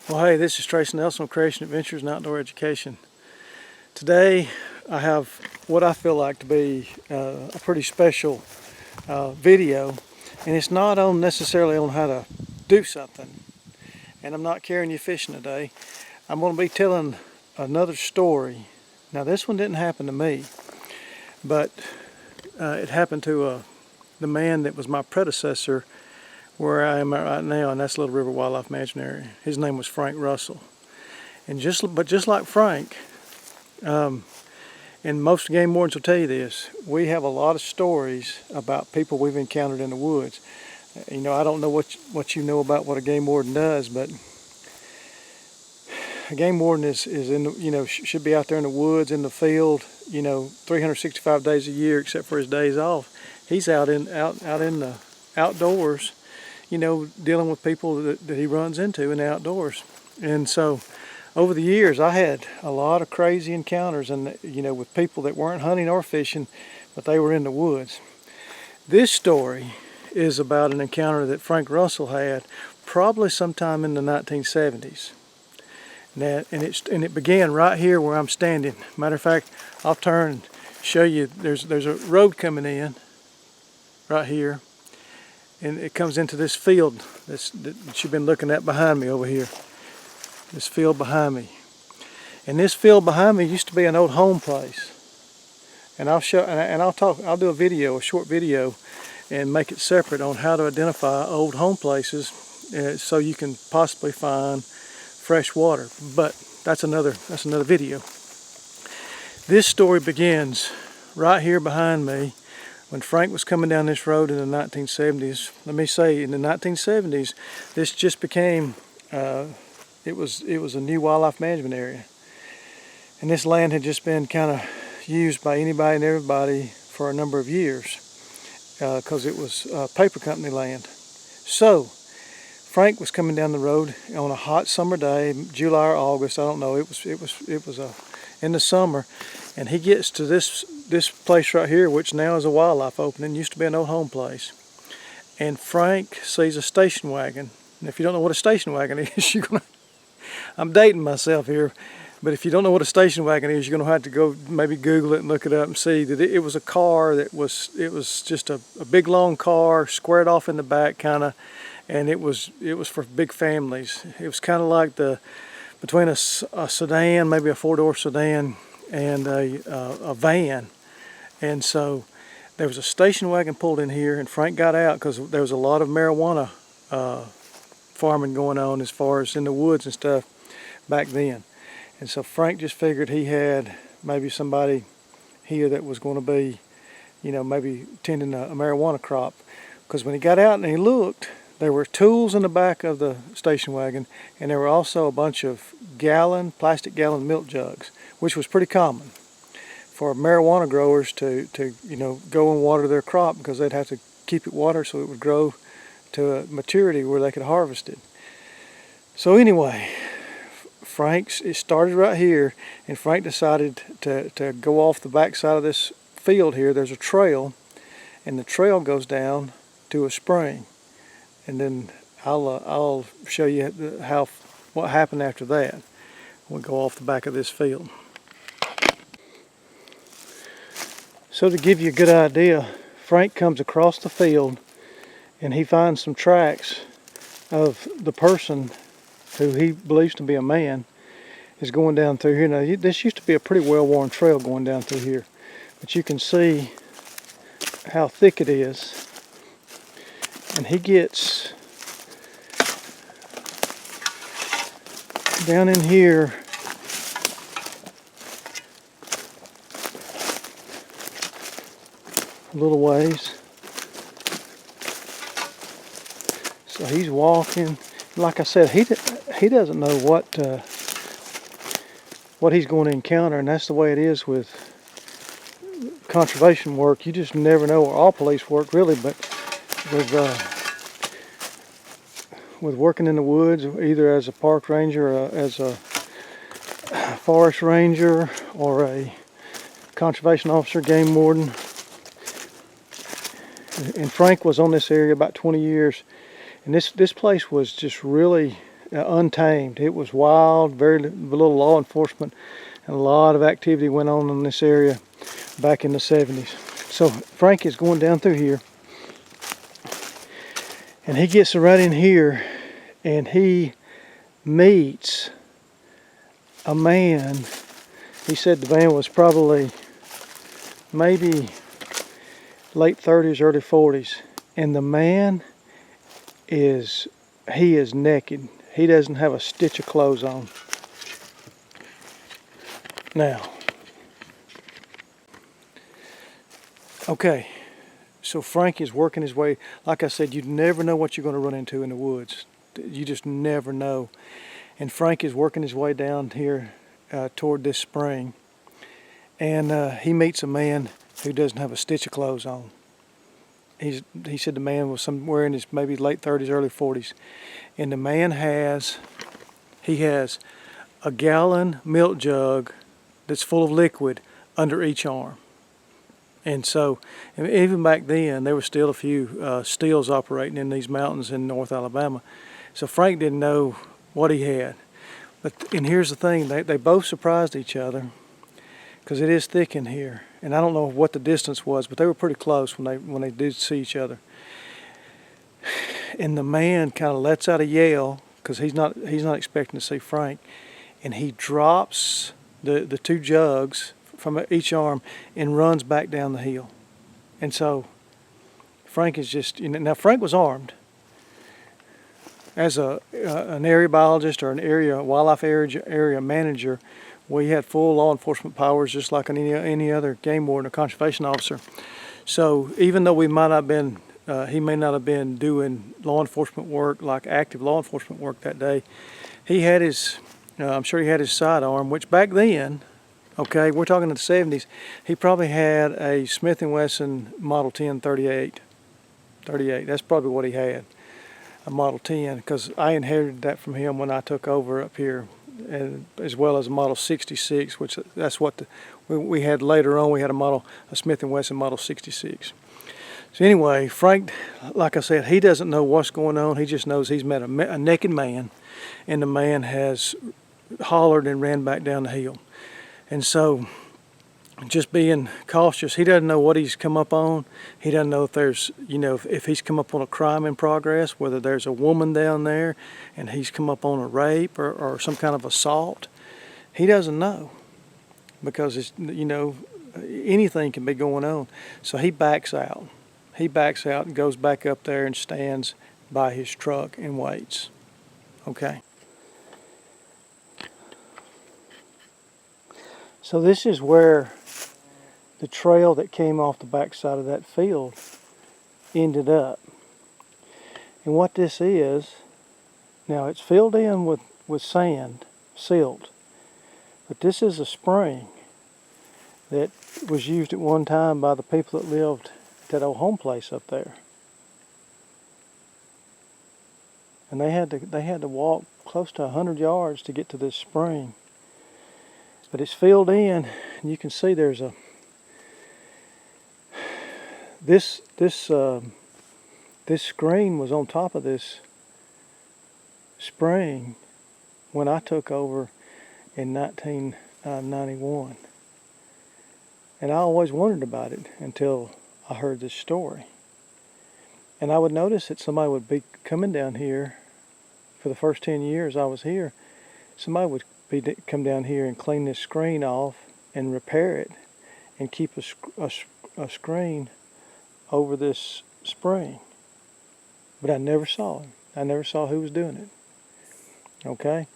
Well, hey, this is Tracy Nelson of Creation Adventures and Outdoor Education. Today, I have what I feel like to be a pretty special video, and it's not on necessarily on how to do something. And I'm not carrying you fishing today. I'm going to be telling another story. Now, this one didn't happen to me, but it happened to the man that was my predecessor where I am at right now, and that's Little River Wildlife Management Area. His name was Frank Russell. And just like Frank, and most game wardens will tell you this, we have a lot of stories about people we've encountered in the woods. You know, I don't know what you know about what a game warden does, but a game warden is in the, should be out there in the woods, in the field, 365 days a year except for his days off. He's out in the outdoors, dealing with people that he runs into in the outdoors. And so over the years, I had a lot of crazy encounters, and with people that weren't hunting or fishing, but they were in the woods. This story is about an encounter that Frank Russell had probably sometime in the 1970s. And it began right here where I'm standing. Matter of fact, I'll turn and show you. There's a road coming in right here, and it comes into this field that you've been looking at behind me over here. This field behind me, and this field behind me used to be an old home place. And I'll show, and I'll do a short video, and make it separate on how to identify old home places, so you can possibly find fresh water. But that's another video. This story begins right here behind me. When Frank was coming down this road in the 1970s, let me say in the 1970s, this just became, it was a new wildlife management area. And this land had just been kind of used by anybody and everybody for a number of years, because it was paper company land. So Frank was coming down the road on a hot summer day, July or August, I don't know, it was in the summer, and he gets to this place right here, which now is a wildlife opening, used to be an old home place. And Frank sees a station wagon. And if you don't know what a station wagon is, I'm dating myself here, but if you don't know what a station wagon is, you're going to have to go maybe Google it and look it up and see that it was a car that was just a big long car, squared off in the back kind of, and it was for big families. It was kind of like between a sedan, maybe a four-door sedan, and a van. And so there was a station wagon pulled in here, and Frank got out because there was a lot of marijuana farming going on as far as in the woods and stuff back then. And so Frank just figured he had maybe somebody here that was going to be, maybe tending a marijuana crop. Because when he got out and he looked, there were tools in the back of the station wagon, and there were also a bunch of plastic gallon milk jugs, which was pretty common for marijuana growers to go and water their crop, because they'd have to keep it watered so it would grow to a maturity where they could harvest it. So anyway, it started right here, and Frank decided to go off the back side of this field here. There's a trail, and the trail goes down to a spring, and then I'll show you what happened after that. We'll go off the back of this field. So to give you a good idea, Frank comes across the field and he finds some tracks of the person who he believes to be a man is going down through here. Now this used to be a pretty well-worn trail going down through here, but you can see how thick it is. And he gets down in here a little ways. So he's walking. Like I said, he doesn't know what he's going to encounter, and that's the way it is with conservation work. You just never know, or all police work really, but with working in the woods, either as a park ranger, or as a forest ranger, or a conservation officer, game warden. And Frank was on this area about 20 years, and this place was just really untamed. It was wild, very little law enforcement, and a lot of activity went on in this area back in the 70s. So Frank is going down through here, and he gets right in here, and he meets a man. He said the man was probably maybe late 30s, early 40s, and the man is naked. He doesn't have a stitch of clothes on. Now, okay, so Frank is working his way. Like I said, you never know what you're going to run into in the woods. You just never know. And Frank is working his way down here toward this spring, and he meets a man who doesn't have a stitch of clothes on. He said the man was somewhere in his maybe late 30s, early 40s, and the man has a gallon milk jug that's full of liquid under each arm. And so, even back then, there were still a few stills operating in these mountains in North Alabama. So Frank didn't know what he had. And here's the thing, they both surprised each other, because it is thick in here. And I don't know what the distance was, but they were pretty close when they did see each other. And the man kind of lets out a yell, because he's not expecting to see Frank, and he drops the two jugs from each arm and runs back down the hill. And so Frank is just, now Frank was armed. As an area biologist or an wildlife area manager, we had full law enforcement powers just like any other game warden or conservation officer. So even though we might not have been, he may not have been doing law enforcement work, like active law enforcement work that day, he had his, I'm sure he had his sidearm, which back then, okay, we're talking in the 70s, he probably had a Smith & Wesson Model 10 38. That's probably what he had, a Model 10, because I inherited that from him when I took over up here, and as well as a Model 66, which that's what we had later on. We had a Smith & Wesson Model 66. So anyway, Frank, like I said, he doesn't know what's going on. He just knows he's met a naked man, and the man has hollered and ran back down the hill. And so, just being cautious, he doesn't know what he's come up on. He doesn't know if there's, if he's come up on a crime in progress, whether there's a woman down there and he's come up on a rape or some kind of assault. He doesn't know, because it's, anything can be going on. So he backs out. He backs out and goes back up there and stands by his truck and waits. Okay. So this is where the trail that came off the backside of that field ended up. And what this is, now it's filled in with sand, silt, but this is a spring that was used at one time by the people that lived at that old home place up there. And they had to walk close to 100 yards to get to this spring. But it's filled in, and you can see there's this screen was on top of this spring when I took over in 1991. And I always wondered about it until I heard this story. And I would notice that somebody would be coming down here for the first 10 years I was here. Somebody would come down here and clean this screen off and repair it and keep a screen over this spring. But I never saw him. I never saw who was doing it. Okay?